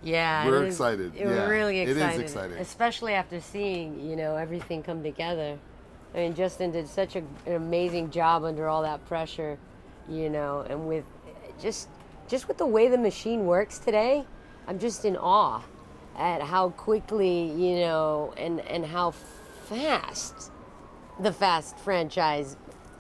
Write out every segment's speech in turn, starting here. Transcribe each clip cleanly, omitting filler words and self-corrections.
Yeah, We're excited. We're really excited. It is exciting. Especially after seeing, everything come together. I mean, Justin did such an amazing job under all that pressure, and with just with the way the machine works today, I'm just in awe at how quickly, and how fast the Fast franchise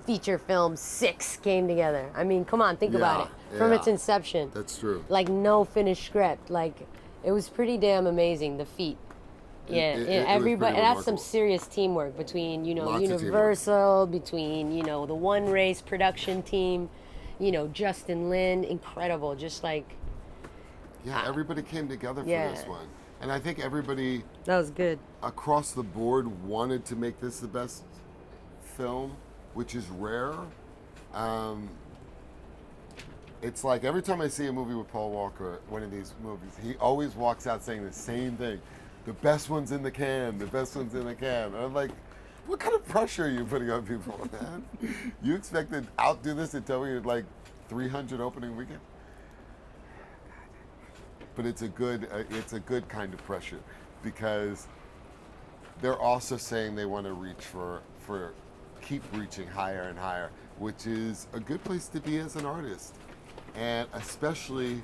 feature film 6 came together. I mean, come on, think about it. From its inception. That's true. Like, no finished script. Like, it was pretty damn amazing, the feat. Yeah, everybody. That's some serious teamwork between, Universal, between, the One Race production team, Justin Lin, incredible. Just like. Yeah, everybody came together for this one. And I think everybody. That was good. Across the board wanted to make this the best film, which is rare. It's like every time I see a movie with Paul Walker, one of these movies, he always walks out saying the same thing. The best one's in the can, the best one's in the can. And I'm like, what kind of pressure are you putting on people, man? You expect to outdo this and tell me you're like 300 opening weekend? But it's a good kind of pressure, because they're also saying they want to reach for keep reaching higher and higher, which is a good place to be as an artist. And especially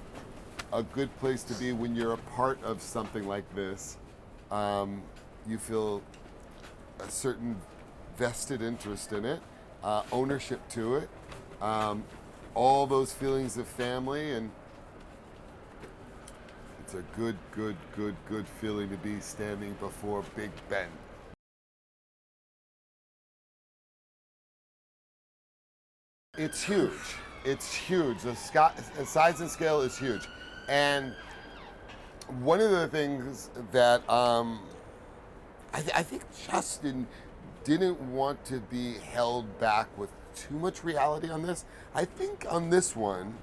a good place to be when you're a part of something like this. You feel a certain vested interest in it, ownership to it, all those feelings of family, and it's a good feeling to be standing before Big Ben. It's huge. It's huge. The size and scale is huge. And one of the things that I think Justin didn't want to be held back with too much reality on this. I think on this one,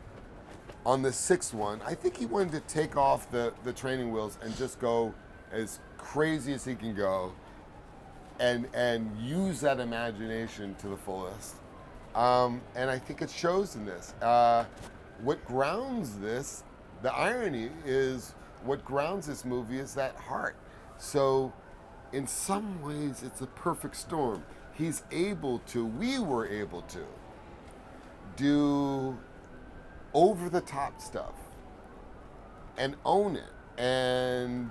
on the 6th one, I think he wanted to take off the training wheels and just go as crazy as he can go and use that imagination to the fullest. And I think it shows in this. What grounds this, the irony is, what grounds this movie is that heart. So in some ways, it's a perfect storm. We were able to do over-the-top stuff and own it. And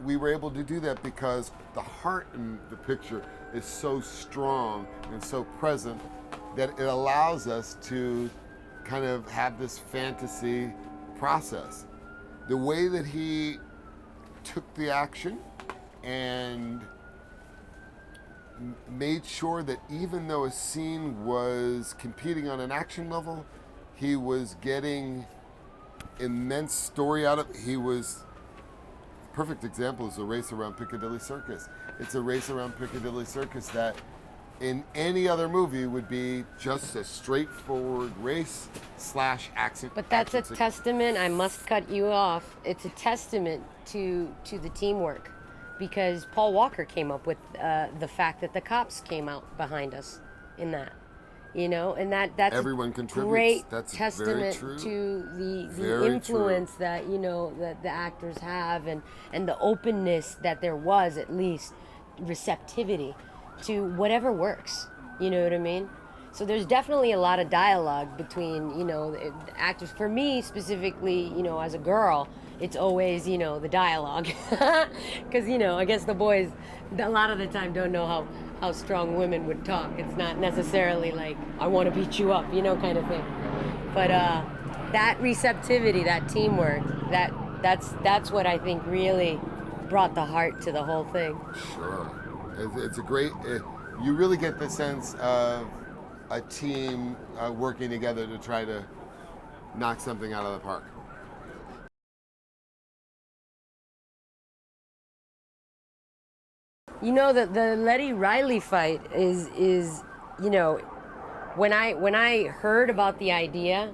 we were able to do that because the heart in the picture is so strong and so present that it allows us to kind of have this fantasy process. The way that he took the action and made sure that even though a scene was competing on an action level, he was getting immense story out of it. Perfect example is a race around Piccadilly Circus. It's a race around Piccadilly Circus that in any other movie would be just a straightforward race / action. But that's a testament, I must cut you off, it's a testament to the teamwork, because Paul Walker came up with the fact that the cops came out behind us in that. And that's everyone contributes. Great that's testament to the influence that that the actors have, and the openness that there was, at least receptivity to whatever works. You know what I mean? So there's definitely a lot of dialogue between the actors. For me specifically, as a girl, it's always the dialogue, because I guess the boys a lot of the time don't know how strong women would talk. It's not necessarily like, I want to beat you up, kind of thing. But that receptivity, that teamwork, that's what I think really brought the heart to the whole thing. Sure. It's a great, you really get the sense of a team working together to try to knock something out of the park. The Letty Riley fight is when I heard about the idea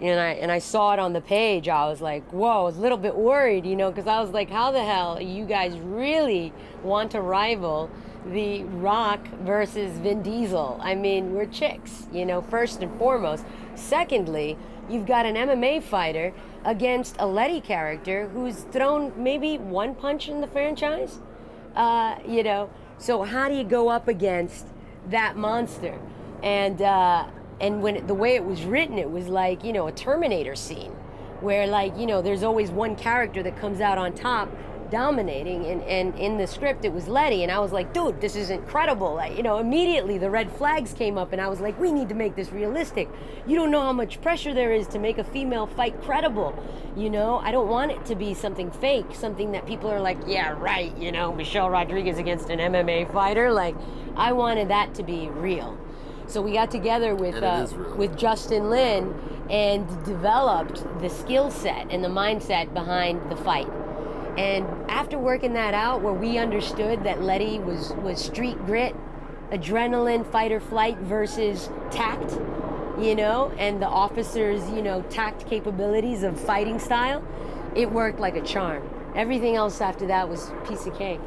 and I saw it on the page, I was like, whoa, I was a little bit worried, because I was like, how the hell you guys really want to rival The Rock versus Vin Diesel? I mean, we're chicks, first and foremost. Secondly, you've got an MMA fighter against a Letty character who's thrown maybe one punch in the franchise. You know, so how do you go up against that monster? And when the way it was written, it was like, you know, a Terminator scene where, like, you know, there's always one character that comes out on top dominating, and in the script it was Letty, and I was like, dude, this is incredible. Like, you know, immediately the red flags came up, and I was like, we need to make this realistic. You don't know how much pressure there is to make a female fight credible. You know, I don't want it to be something fake, something that people are like, yeah, right, you know, Michelle Rodriguez against an MMA fighter. Like, I wanted that to be real. So we got together with Justin Lin and developed the skill set and the mindset behind the fight. And after working that out, where we understood that Letty was street grit, adrenaline, fight or flight versus tact, you know, and the officer's, you know, tact capabilities of fighting style, it worked like a charm. Everything else after that was a piece of cake.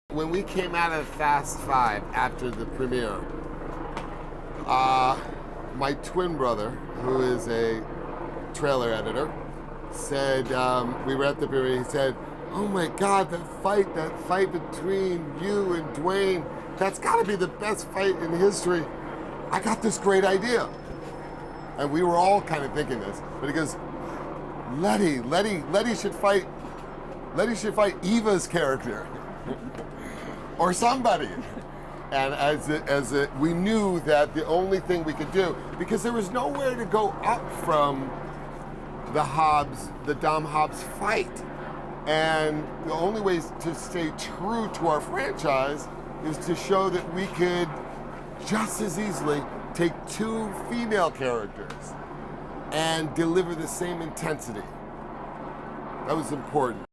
When we came out of Fast 5 after the premiere, my twin brother, who is a trailer editor, said, we were at the premiere, he said, oh my God, that fight between you and Dwayne, that's gotta be the best fight in history. I got this great idea. And we were all kind of thinking this, but he goes, Letty should fight Eva's character. Or somebody. And we knew that the only thing we could do, because there was nowhere to go up from the Dom Hobbs fight. And the only way to stay true to our franchise is to show that we could just as easily take two female characters and deliver the same intensity. That was important.